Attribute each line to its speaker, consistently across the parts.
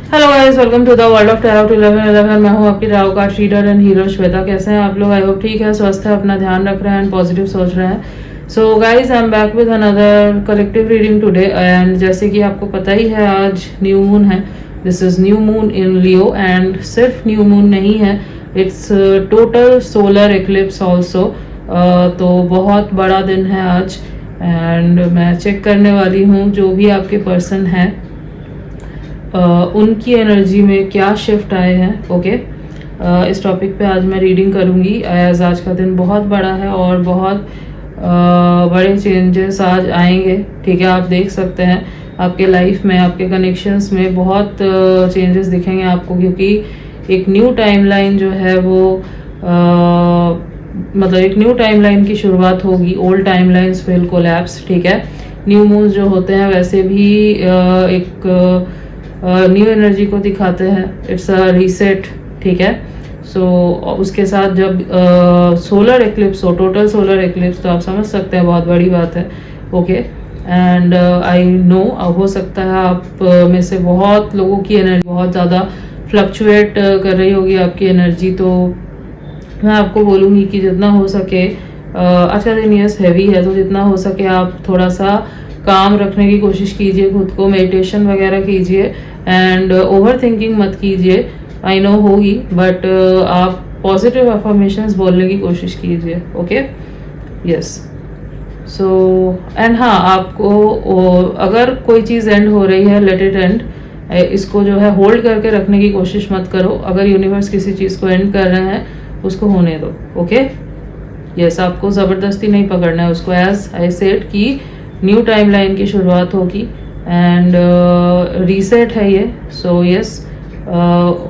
Speaker 1: Hello guys, welcome to the world of tarot 1111। मैं हूं आपकी tarot card reader and hero Shweta. कैसे हैं आप लोग? आई होप ठीक है, स्वस्थ है, अपना ध्यान रख रहे हैं एंड पॉजिटिव सोच रहे हैं। So guys, I am back with another collective reading today. And जैसे कि आपको पता ही है, आज न्यू मून है। This is new moon in Leo and सिर्फ न्यू मून नहीं है, it's total solar eclipse also. तो बहुत बड़ा दिन है आज। एंड मैं चेक करने वाली हूँ जो भी आपके पर्सन हैं उनकी एनर्जी में क्या शिफ्ट आए हैं। ओके, इस टॉपिक पे आज मैं रीडिंग करूंगी। एज आज का दिन बहुत बड़ा है और बहुत बड़े चेंजेस आज आएंगे। ठीक है, आप देख सकते हैं आपके लाइफ में, आपके कनेक्शंस में बहुत चेंजेस दिखेंगे आपको, क्योंकि एक न्यू टाइमलाइन जो है वो मतलब एक न्यू टाइमलाइन की शुरुआत होगी। Old timelines will collapse. ठीक है, न्यू मून्स जो होते हैं वैसे भी एक न्यू एनर्जी को दिखाते हैं। It's a reset. ठीक है, सो उसके साथ जब सोलर एक्लिप्स हो, टोटल सोलर एक्लिप्स, तो आप समझ सकते हैं बहुत बड़ी बात है। ओके, एंड आई नो हो सकता है आप में से बहुत लोगों की एनर्जी बहुत ज़्यादा फ्लक्चुएट कर रही होगी आपकी एनर्जी। तो मैं आपको बोलूँगी कि जितना हो सके, आज का दिन यस हैवी है, तो जितना हो सके आप थोड़ा सा काम रखने की कोशिश कीजिए, खुद को मेडिटेशन वगैरह कीजिए एंड ओवर थिंकिंग मत कीजिए। आई नो होगी, बट आप पॉजिटिव अफर्मेशंस बोलने की कोशिश कीजिए। Okay, yes. सो एंड हाँ, आपको अगर कोई चीज़ एंड हो रही है, लेट इट एंड। इसको जो है होल्ड करके रखने की कोशिश मत करो। अगर यूनिवर्स किसी चीज़ को एंड कर रहे हैं, उसको होने दो। ओके, यस, आपको ज़बरदस्ती नहीं पकड़ना है उसको। एज आई सेड कि न्यू टाइमलाइन की शुरुआत होगी एंड रीसेट है ये। सो यस,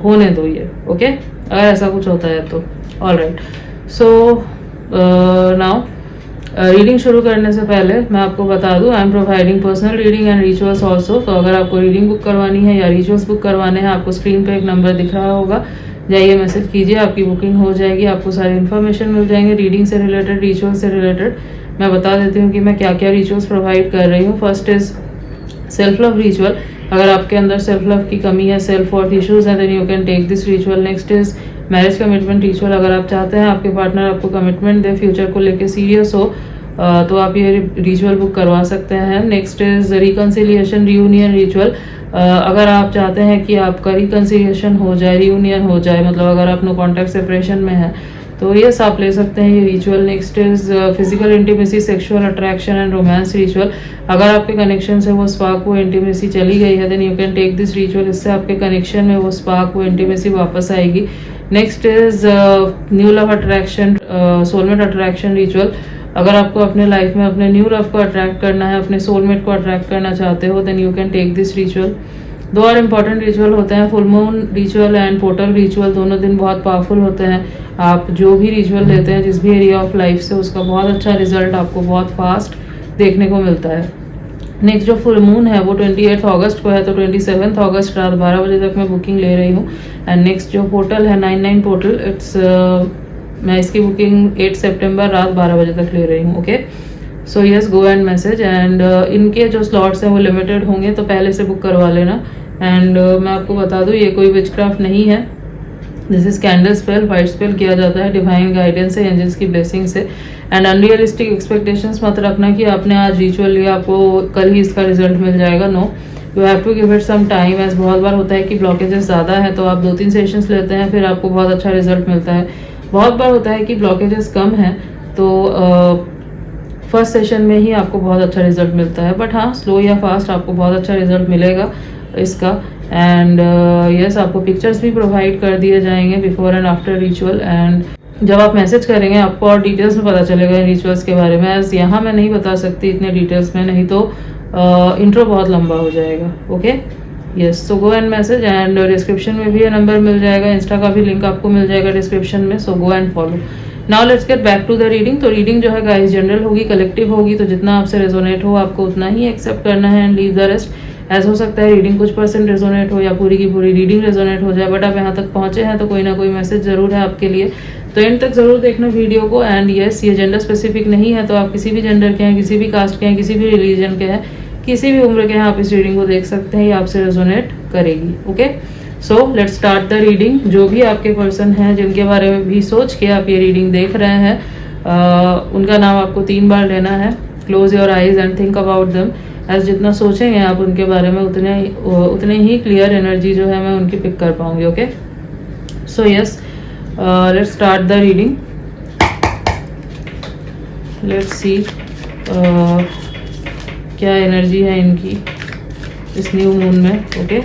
Speaker 1: होने दो ये। ओके, अगर ऐसा कुछ होता है तो all right. So now reading शुरू करने से पहले मैं आपको बता दूं, I am providing personal reading and rituals also. तो अगर आपको रीडिंग बुक करवानी है या रिचुअल्स बुक करवाने हैं, आपको स्क्रीन पे एक नंबर दिख रहा होगा, जाइए मैसेज कीजिए, आपकी बुकिंग हो जाएगी। आपको सारी इन्फॉर्मेशन मिल जाएंगे रीडिंग से रिलेटेड, रिचुअल से रिलेटेड। मैं बता देती हूँ कि मैं क्या क्या रिचुअल्स प्रोवाइड कर रही हूँ। First is self love ritual. अगर आपके अंदर सेल्फ लव की कमी है, सेल्फ वर्थ इश्यूज है, then you can take this ritual. Next is marriage commitment ritual. अगर आप चाहते हैं आपके पार्टनर आपको कमिटमेंट दे, फ्यूचर को लेके सीरियस हो, तो आप ये रिचुअल बुक करवा सकते हैं। Next is reconciliation reunion ritual. अगर आप चाहते हैं कि आपका रिकन्सिलिएशन हो जाए, रियूनियन हो जाए, मतलब अगर आप नो कॉन्टैक्ट सेपरेशन में है, तो यस आप ले सकते हैं ये ritual. Next is physical intimacy, sexual attraction and romance ritual. अगर आपके कनेक्शन से वो स्पार्क, वो इंटीमेसी चली गई है, then you can take this ritual. इससे आपके कनेक्शन में वो स्पार्क, वो इंटीमेसी वापस आएगी। Next is new love attraction, soulmate attraction ritual. अगर आपको अपने लाइफ में अपने न्यू लव को अट्रैक्ट करना है, अपने सोलमेट को अट्रैक्ट करना चाहते हो, then you can take this ritual. दो और इम्पॉर्टेंट रिचुअल होते हैं, full moon ritual and portal ritual. दोनों दिन बहुत पावरफुल होते हैं। आप जो भी रिचुअल लेते हैं जिस भी एरिया ऑफ लाइफ से, उसका बहुत अच्छा रिजल्ट आपको बहुत फास्ट देखने को मिलता है। नेक्स्ट जो फुल मून है वो 28 अगस्त को है, तो 27 अगस्त रात 12 बजे तक मैं बुकिंग ले रही हूँ। एंड नेक्स्ट जो पोर्टल है 99 पोर्टल, इट्स मैं इसकी बुकिंग 8 सितंबर रात 12 बजे तक ले रही हूँ। Okay, so yes, go and message. And इनके जो स्लॉट्स हैं वो लिमिटेड होंगे, तो पहले से बुक करवा लेना। एंड मैं आपको बता दूँ, ये कोई विचक्राफ्ट नहीं है। This is candle spell, white spell किया जाता है डिवाइन गाइडेंस से, एंजल्स की ब्लेसिंग से। एंड अनरियलिस्टिक एक्सपेक्टेशंस मत रखना कि आपने आज रिचुअल लिया, आपको कल ही इसका रिजल्ट मिल जाएगा। No, you have to give it some time. As बहुत बार होता है कि ब्लॉकेजेस ज़्यादा है, तो आप 2-3 सेशंस लेते हैं, फिर आपको बहुत अच्छा रिजल्ट मिलता है। बहुत बार होता है कि ब्लॉकेजेस कम हैं, तो फर्स्ट सेशन में ही आपको बहुत अच्छा रिजल्ट मिलता है। बट हाँ, स्लो या फास्ट आपको बहुत अच्छा रिजल्ट मिलेगा इसका। एंड यस, आपको पिक्चर्स भी प्रोवाइड कर दिए जाएंगे before and after ritual. And जब आप मैसेज करेंगे आपको और डिटेल्स में पता चलेगा इन रिचुअल्स के बारे में। एज यहाँ मैं नहीं बता सकती इतने डिटेल्स में, नहीं तो इंट्रो बहुत लंबा हो जाएगा। Okay, yes, so go and message. And description में भी ये नंबर मिल जाएगा, इंस्टा का भी लिंक आपको मिल जाएगा डिस्क्रिप्शन में। So go and follow. Now let's get back to the reading. तो रीडिंग जो है गाइस जनरल होगी, कलेक्टिव होगी, तो जितना आपसे रेजोनेट हो आपको उतना ही एक्सेप्ट करना है एंड लीव द रेस्ट। ऐसा हो सकता है रीडिंग कुछ परसेंट रेजोनेट हो या पूरी की पूरी रीडिंग रेजोनेट हो जाए, बट आप यहाँ तक पहुँचे हैं तो कोई ना कोई मैसेज जरूर है आपके लिए, तो एंड तक जरूर देखना वीडियो को। एंड यस, ये जेंडर स्पेसिफिक नहीं है, तो आप किसी भी जेंडर के हैं, किसी भी कास्ट के हैं, किसी भी रिलीजन के हैं, किसी भी उम्र के हैं, आप इस रीडिंग को देख सकते हैं, ये आपसे रेजोनेट करेगी। Okay, so let's start the reading. जो भी आपके पर्सन हैं जिनके बारे में भी सोच के आप ये रीडिंग देख रहे हैं, उनका नाम आपको 3 बार लेना है। Close your eyes and think about them. As जितना सोचेंगे आप उनके बारे में उतने ही क्लियर एनर्जी जो है मैं उनकी पिक कर पाऊंगी। Okay, so yes, let's start the reading. Let's see क्या एनर्जी है इनकी इस न्यू मून में। ओके,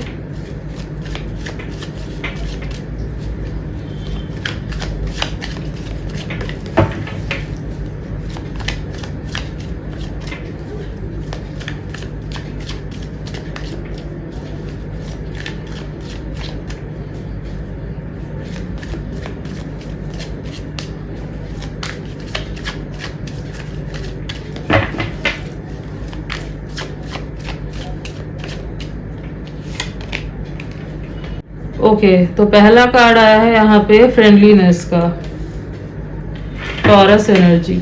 Speaker 1: ओके, तो पहला कार्ड आया है यहाँ पे फ्रेंडलीनेस का, taurus energy.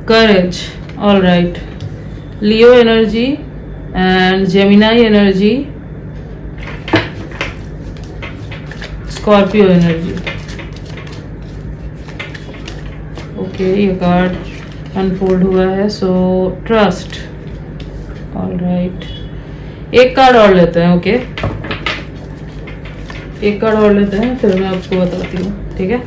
Speaker 1: Courage, all right. Leo energy and Gemini energy, Scorpio energy. Okay, ये कार्ड अनफोल्ड हुआ है। So trust, all right. एक कार्ड और लेते हैं। ओके, एक कार्ड और लेते हैं, फिर मैं आपको बताती हूँ। ठीक है,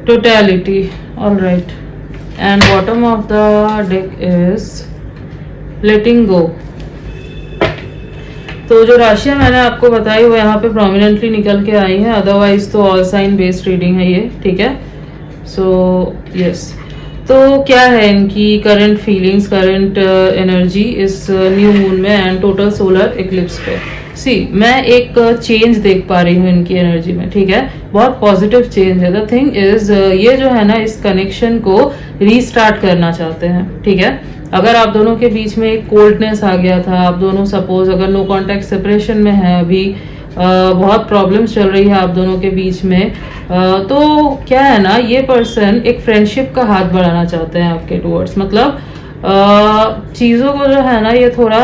Speaker 1: totality, all right, and bottom of the deck is letting go। तो जो राशियां मैंने आपको बताई वो यहाँ पे प्रोमिनेंटली निकल के आई हैं, अदरवाइज तो ऑल साइन बेस्ड रीडिंग है ये। ठीक है, सो यस, तो क्या है इनकी करंट फीलिंग्स, करंट एनर्जी इस न्यू मून में एंड टोटल सोलर इक्लिप्स पे। सी, मैं एक चेंज देख पा रही हूँ इनकी एनर्जी में। ठीक है, बहुत पॉजिटिव चेंज है। द थिंग इज, ये जो है ना इस कनेक्शन को रीस्टार्ट करना चाहते हैं। ठीक है, अगर आप दोनों के बीच में एक कोल्डनेस आ गया था, आप दोनों सपोज अगर नो कांटेक्ट सेपरेशन में है अभी, बहुत प्रॉब्लम्स चल रही है आप दोनों के बीच में, तो क्या है ना, ये पर्सन एक फ्रेंडशिप का हाथ बढ़ाना चाहते हैं आपके टुवर्ड्स। मतलब चीज़ों को जो है ना ये थोड़ा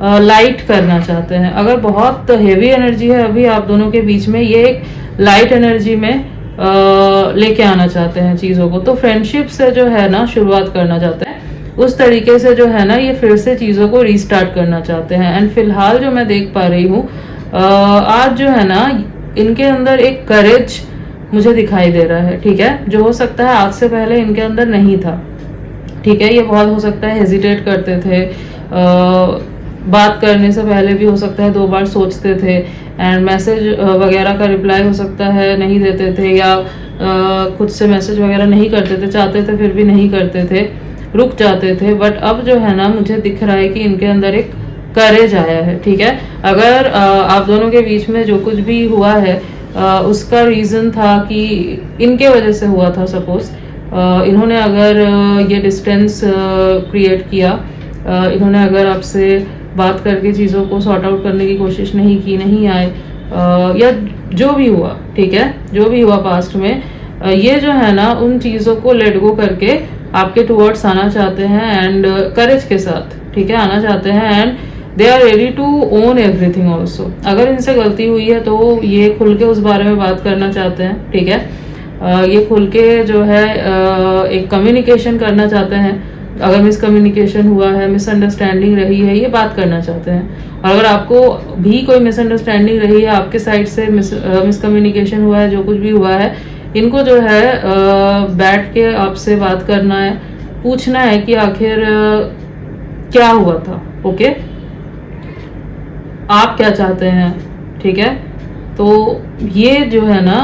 Speaker 1: लाइट करना चाहते हैं। अगर बहुत हेवी एनर्जी है अभी आप दोनों के बीच में, ये एक लाइट एनर्जी में लेके आना चाहते हैं चीज़ों को। तो फ्रेंडशिप से जो है ना शुरुआत करना चाहते हैं, उस तरीके से जो है ना ये फिर से चीज़ों को रीस्टार्ट करना चाहते हैं। एंड फिलहाल जो मैं देख पा रही हूँ, आज जो है ना इनके अंदर एक करेज मुझे दिखाई दे रहा है। ठीक है, जो हो सकता है आज से पहले इनके अंदर नहीं था। ठीक है, ये बहुत हो सकता है हेजिटेट करते थे, बात करने से पहले भी हो सकता है 2 बार सोचते थे, एंड मैसेज वगैरह का रिप्लाई हो सकता है नहीं देते थे, या खुद से मैसेज वगैरह नहीं करते थे, चाहते थे फिर भी नहीं करते थे, रुक जाते थे। बट अब जो है ना मुझे दिख रहा है कि इनके अंदर एक करेज आया है। ठीक है, अगर आप दोनों के बीच में जो कुछ भी हुआ है उसका रीज़न था कि इनके वजह से हुआ था। सपोज इन्होंने अगर ये डिस्टेंस क्रिएट किया, इन्होंने अगर आपसे बात करके चीज़ों को सॉर्ट आउट करने की कोशिश नहीं आए, या जो भी हुआ, ठीक है, जो भी हुआ पास्ट में, ये जो है ना उन चीज़ों को लेट गो करके आपके टुवर्ड्स आना चाहते हैं एंड करेज के साथ। ठीक है, आना चाहते हैं and they are ready to own everything also. अगर इनसे गलती हुई है तो ये खुल के उस बारे में बात करना चाहते हैं। ठीक है, ये खुल के जो है एक कम्युनिकेशन करना चाहते हैं। अगर मिसकम्युनिकेशन हुआ है, मिसअंडरस्टैंडिंग रही है, ये बात करना चाहते हैं। और अगर आपको भी कोई मिसअंडरस्टैंडिंग रही है, आपके साइड से मिसकम्युनिकेशन हुआ है, जो कुछ भी हुआ है, इनको जो है बैठ के आपसे बात करना है, पूछना है कि आखिर क्या हुआ था। ओके, आप क्या चाहते हैं। ठीक है, तो ये जो है ना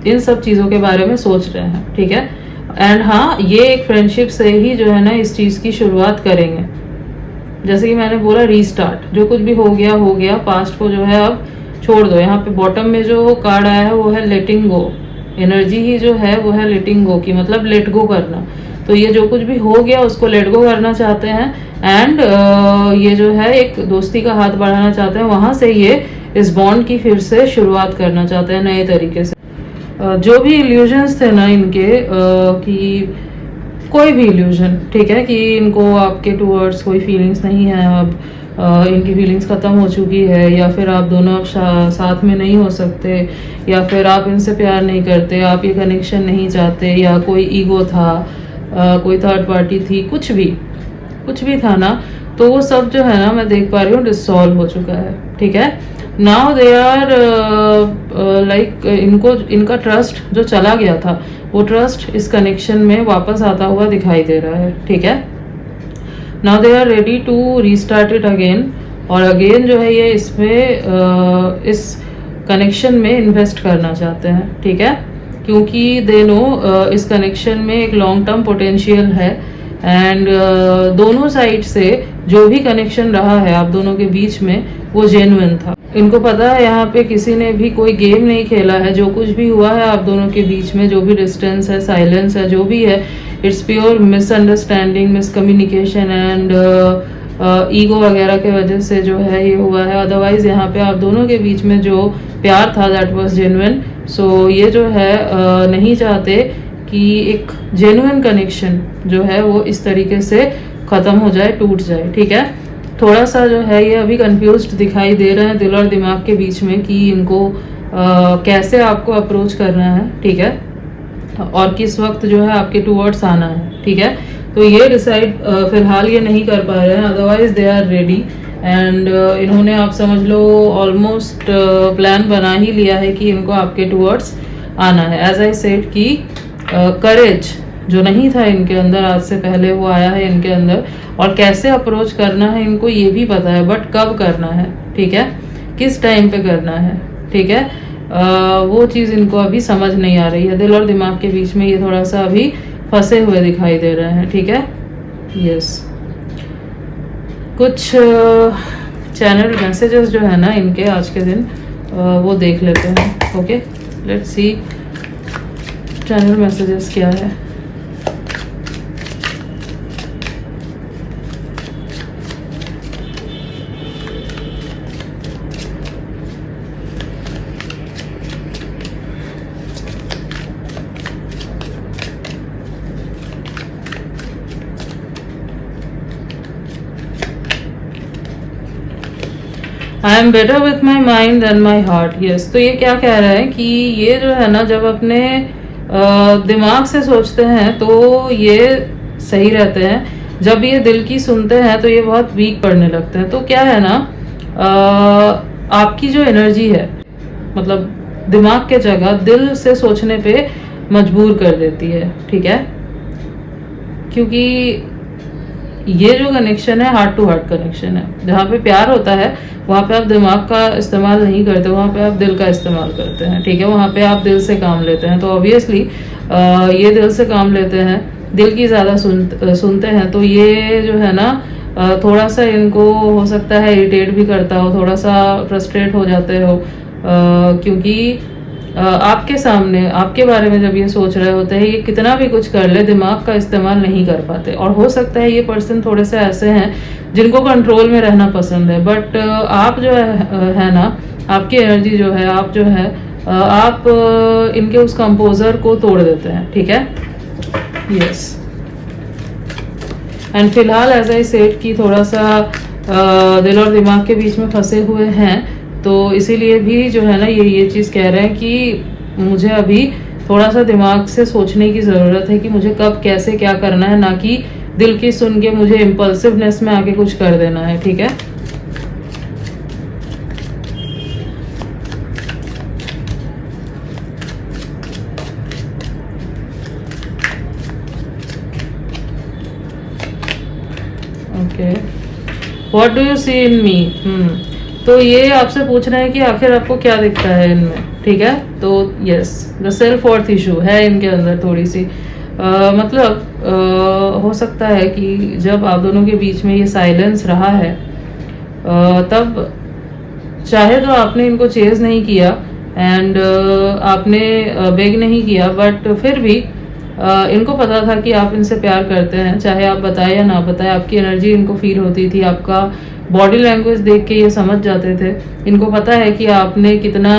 Speaker 1: इन सब चीज़ों के बारे में सोच रहे हैं। ठीक है, एंड हाँ, ये एक फ्रेंडशिप से ही जो है ना इस चीज़ की शुरुआत करेंगे। जैसे कि मैंने बोला रीस्टार्ट, जो कुछ भी हो गया, पास्ट को जो है अब छोड़ दो। यहाँ पे बॉटम में जो कार्ड आया है वो है लेटिंग गो, एनर्जी ही जो है वो है लेटिंग गो की, मतलब लेट गो करना। तो ये जो कुछ भी हो गया उसको लेट गो करना चाहते हैं, एंड ये जो है एक दोस्ती का हाथ बढ़ाना चाहते हैं, वहां से ये इस बॉन्ड की फिर से शुरुआत करना चाहते हैं नए तरीके से। जो भी इल्यूजन्स थे ना इनके, कि कोई भी इल्यूजन, ठीक है, कि इनको आपके टूवर्ड्स कोई फीलिंग्स नहीं है अब, इनकी फीलिंग्स ख़त्म हो चुकी है, या फिर आप दोनों अब साथ में नहीं हो सकते, या फिर आप इनसे प्यार नहीं करते, आप ये कनेक्शन नहीं चाहते, या कोई ईगो था, कोई थर्ड पार्टी थी, कुछ भी था ना, तो वो सब जो है ना मैं देख पा रही हूँ डिसॉल्व हो चुका है, ठीक है। नाउ दे आर लाइक, इनका ट्रस्ट जो चला गया था वो ट्रस्ट इस कनेक्शन में वापस आता हुआ दिखाई दे रहा है, ठीक है। Now they are ready to restart it again, और अगेन जो है ये इसमें इस कनेक्शन में इन्वेस्ट करना चाहते हैं, ठीक है, क्योंकि दे नो इस कनेक्शन में एक लॉन्ग टर्म पोटेंशियल है, एंड दोनों साइड से जो भी कनेक्शन रहा है आप दोनों के बीच में वो जेन्युइन था। इनको पता है यहाँ पे किसी ने भी कोई गेम नहीं खेला है, जो कुछ भी हुआ है आप दोनों के बीच में, जो भी डिस्टेंस है, साइलेंस है, जो भी है, it's pure misunderstanding, miscommunication and ego वगैरह के वजह से जो है ये हुआ है। अदरवाइज यहाँ पे आप दोनों के बीच में जो प्यार था दैट वाज जेन्युइन। सो ये जो है नहीं चाहते कि एक जेन्युइन कनेक्शन जो है वो इस तरीके से ख़त्म हो जाए, टूट जाए, ठीक है। थोड़ा सा जो है ये अभी कंफ्यूज्ड दिखाई दे रहे हैं दिल और दिमाग के बीच में कि इनको कैसे आपको अप्रोच करना है, ठीक है, और किस वक्त जो है आपके टूवर्ड्स आना है, ठीक है। तो ये डिसाइड फिलहाल ये नहीं कर पा रहे हैं, otherwise they are ready, and इन्होंने आप समझ लो ऑलमोस्ट प्लान बना ही लिया है कि इनको आपके टूवर्ड्स आना है। एज आई सेड कि करेज जो नहीं था इनके अंदर आज से पहले वो आया है इनके अंदर, और कैसे अप्रोच करना है इनको ये भी पता है, बट कब करना है, ठीक है, किस टाइम पे करना है, ठीक है, वो चीज़ इनको अभी समझ नहीं आ रही है। दिल और दिमाग के बीच में ये थोड़ा सा अभी फंसे हुए दिखाई दे रहे हैं, ठीक है। यस, कुछ चैनल मैसेजेस जो है ना इनके आज के दिन वो देख लेते हैं। Okay, let's see channel messages क्या है। I am better with my mind than my heart. Yes, तो ये क्या कह रहा है कि ये जो है ना जब अपने दिमाग से सोचते हैं तो ये सही रहते हैं, जब ये दिल की सुनते हैं तो ये बहुत वीक पड़ने लगते हैं। तो क्या है ना, आपकी जो एनर्जी है मतलब दिमाग के जगह दिल से सोचने पे मजबूर कर देती है, ठीक है, क्योंकि ये जो कनेक्शन है हार्ट टू हार्ट कनेक्शन है। जहाँ पे प्यार होता है वहाँ पे आप दिमाग का इस्तेमाल नहीं करते, वहाँ पे आप दिल का इस्तेमाल करते हैं, ठीक है, वहाँ पे आप दिल से काम लेते हैं। तो ऑब्वियसली ये दिल से काम लेते हैं, दिल की ज़्यादा सुनते हैं, तो ये जो है ना थोड़ा सा इनको हो सकता है इरिटेट भी करता हो, थोड़ा सा फ्रस्ट्रेट हो जाते हो, क्योंकि आपके सामने आपके बारे में जब ये सोच रहे होते हैं, ये कितना भी कुछ कर ले दिमाग का इस्तेमाल नहीं कर पाते। और हो सकता है ये पर्सन थोड़े से ऐसे हैं जिनको कंट्रोल में रहना पसंद है, बट आप जो है ना, आपकी एनर्जी जो है, आप जो है आप इनके उस कंपोजर को तोड़ देते हैं, ठीक है। यस, एंड फिलहाल एज आई सेड कि थोड़ा सा दिल और दिमाग के बीच में फंसे हुए हैं, तो इसीलिए भी जो है ना ये चीज़ कह रहे हैं कि मुझे अभी थोड़ा सा दिमाग से सोचने की ज़रूरत है कि मुझे कब कैसे क्या करना है, ना कि दिल की सुन के मुझे इम्पल्सिवनेस में आके कुछ कर देना है, ठीक है। Okay, what do you see इन मी। तो ये आपसे पूछ रहे हैं कि आखिर आपको क्या दिखता है इनमें, ठीक है। तो yes, the self worth issue है इनके अंदर थोड़ी सी, मतलब हो सकता है कि जब आप दोनों के बीच में ये साइलेंस रहा है, तब चाहे तो आपने इनको चेज नहीं किया एंड आपने बेग नहीं किया, बट फिर भी इनको पता था कि आप इनसे प्यार करते हैं, चाहे आप बताए या ना बताए, आपकी एनर्जी इनको फील होती थी, आपका बॉडी लैंग्वेज देख के ये समझ जाते थे। इनको पता है कि आपने कितना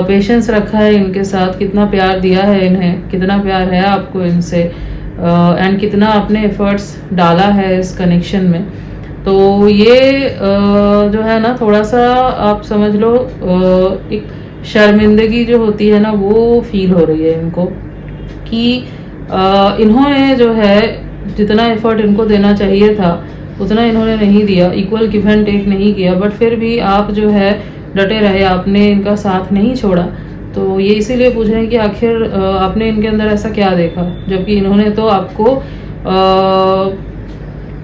Speaker 1: पेशेंस रखा है इनके साथ, कितना प्यार दिया है इन्हें, कितना प्यार है आपको इनसे, एंड कितना आपने एफर्ट्स डाला है इस कनेक्शन में। तो ये जो है ना, थोड़ा सा आप समझ लो एक शर्मिंदगी जो होती है ना, वो फील हो रही है इनको कि इन्होंने जो है जितना एफर्ट इनको देना चाहिए था उतना इन्होंने नहीं दिया, इक्वल गिव एंड टेक नहीं किया, बट फिर भी आप जो है डटे रहे, आपने इनका साथ नहीं छोड़ा। तो ये इसीलिए पूछ रहे हैं कि आखिर आपने इनके अंदर ऐसा क्या देखा, जबकि इन्होंने तो आपको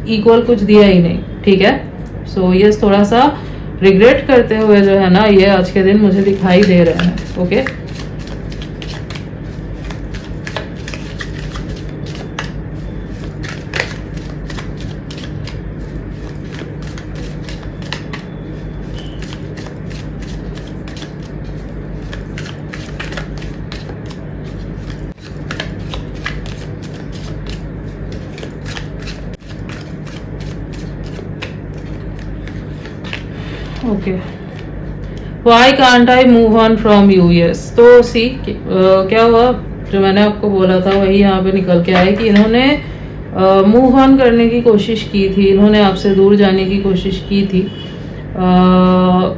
Speaker 1: इक्वल कुछ दिया ही नहीं। ठीक है, सो ये थोड़ा सा रिग्रेट करते हुए जो है ना, ये आज के दिन मुझे दिखाई दे रहे हैं। Okay, okay, Y can't I move on from you. Yes, तो सी क्या हुआ, जो मैंने आपको बोला था वही यहाँ पे निकल के आया कि इन्होंने मूव ऑन करने की कोशिश की थी, इन्होंने आपसे दूर जाने की कोशिश की थी।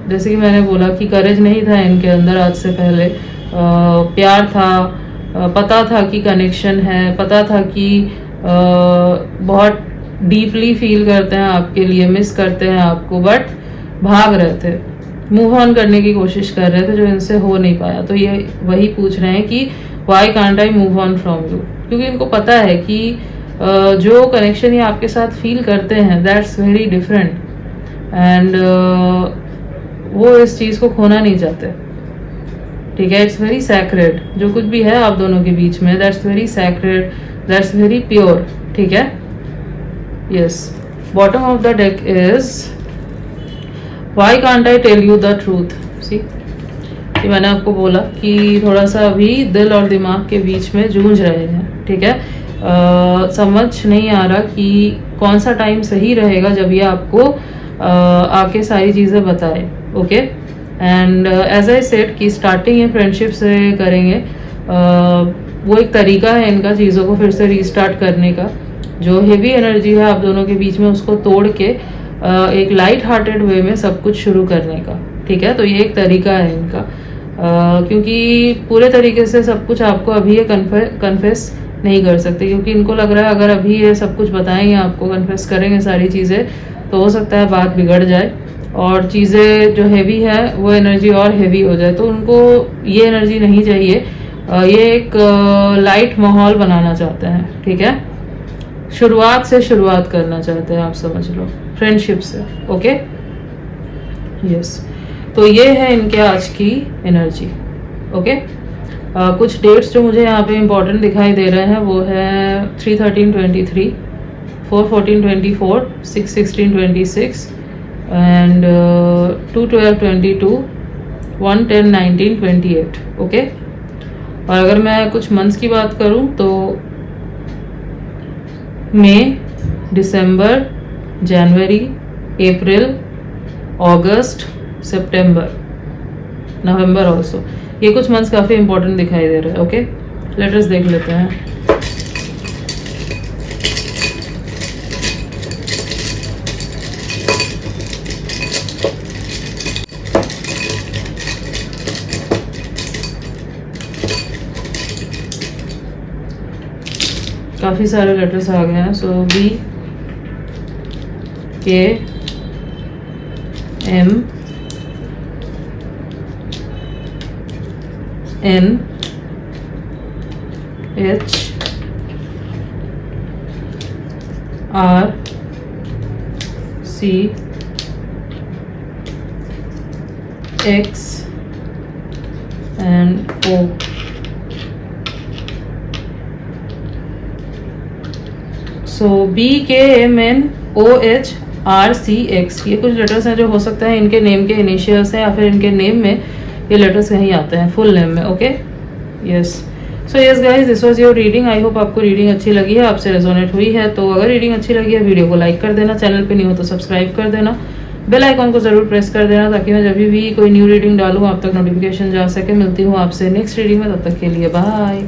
Speaker 1: जैसे कि मैंने बोला कि करेज नहीं था इनके अंदर आज से पहले, प्यार था, पता था कि कनेक्शन है, पता था कि बहुत डीपली फील करते हैं आपके लिए, मिस करते हैं आपको, बट भाग रहे थे, मूव ऑन करने की कोशिश कर रहे थे, जो इनसे हो नहीं पाया। तो ये वही पूछ रहे हैं कि Y can't I move on from you, क्योंकि इनको पता है कि जो कनेक्शन ये आपके साथ फील करते हैं दैट्स वेरी डिफरेंट, एंड वो इस चीज़ को खोना नहीं चाहते। ठीक है, इट्स वेरी सैक्रेड, जो कुछ भी है आप दोनों के बीच में, that's very sacred, that's very pure. ठीक है, yes, bottom of the deck is why can't I tell you the truth. See, कि मैंने आपको बोला कि थोड़ा सा अभी दिल और दिमाग के बीच में जूझ रहे हैं। ठीक है, समझ नहीं आ रहा कि कौन सा टाइम सही रहेगा जब ये आपको आके सारी चीज़ें बताए। Okay, and as I said कि स्टार्टिंग ये फ्रेंडशिप से करेंगे, वो एक तरीका है इनका चीज़ों को फिर से रीस्टार्ट करने का। जो हेवी एनर्जी है आप दोनों के बीच में, उसको तोड़ के एक लाइट हार्टेड वे में सब कुछ शुरू करने का। ठीक है, तो ये एक तरीका है इनका, क्योंकि पूरे तरीके से सब कुछ आपको अभी ये कन्फेस नहीं कर सकते, क्योंकि इनको लग रहा है अगर अभी ये सब कुछ बताएंगे आपको, कन्फेस करेंगे सारी चीज़ें, तो हो सकता है बात बिगड़ जाए और चीज़ें जो हैवी है वो एनर्जी और हैवी हो जाए। तो उनको ये एनर्जी नहीं चाहिए, ये एक लाइट माहौल बनाना चाहते हैं। ठीक है, शुरुआत से शुरुआत करना चाहते हैं, आप समझ लो, फ्रेंडशिप से। ओके, यस, तो ये है इनके आज की एनर्जी। ओके, कुछ डेट्स जो मुझे यहाँ पे इम्पोर्टेंट दिखाई दे रहे हैं वो है 3/13/23, 4/14/24, 6/16/26 एंड 2/12/22, 1/10/19/28। ओके, और अगर मैं कुछ मंथ्स की बात करूँ तो मई, दिसंबर, जनवरी, अप्रैल, अगस्त, सितंबर, नवंबर ऑल्सो, ये कुछ मंथ्स काफ़ी इंपॉर्टेंट दिखाई दे रहे हैं। ओके, लेटर्स देख लेते हैं। काफ़ी सारे लेटर्स आ गए हैं। So B K M N H R C X and O. So BKMNOHRCX, ये कुछ लेटर्स हैं जो हो सकता है इनके नेम के इनिशियल्स हैं या फिर इनके नेम में ये लेटर्स कहीं आते हैं फुल नेम में. Okay, yes. So yes guys, this was your reading. I hope आपको रीडिंग अच्छी लगी है, आपसे रेजोनेट हुई है. तो अगर रीडिंग अच्छी लगी है, वीडियो को लाइक कर देना, चैनल पे नहीं हो तो सब्सक्राइब कर देना, बेल आइकॉन को जरूर प्रेस कर देना ताकि मैं जब भी कोई न्यू रीडिंग डालूँ आप तक नोटिफिकेशन जा सके. मिलती हूँ आपसे नेक्स्ट रीडिंग में, तब तक के लिए बाय.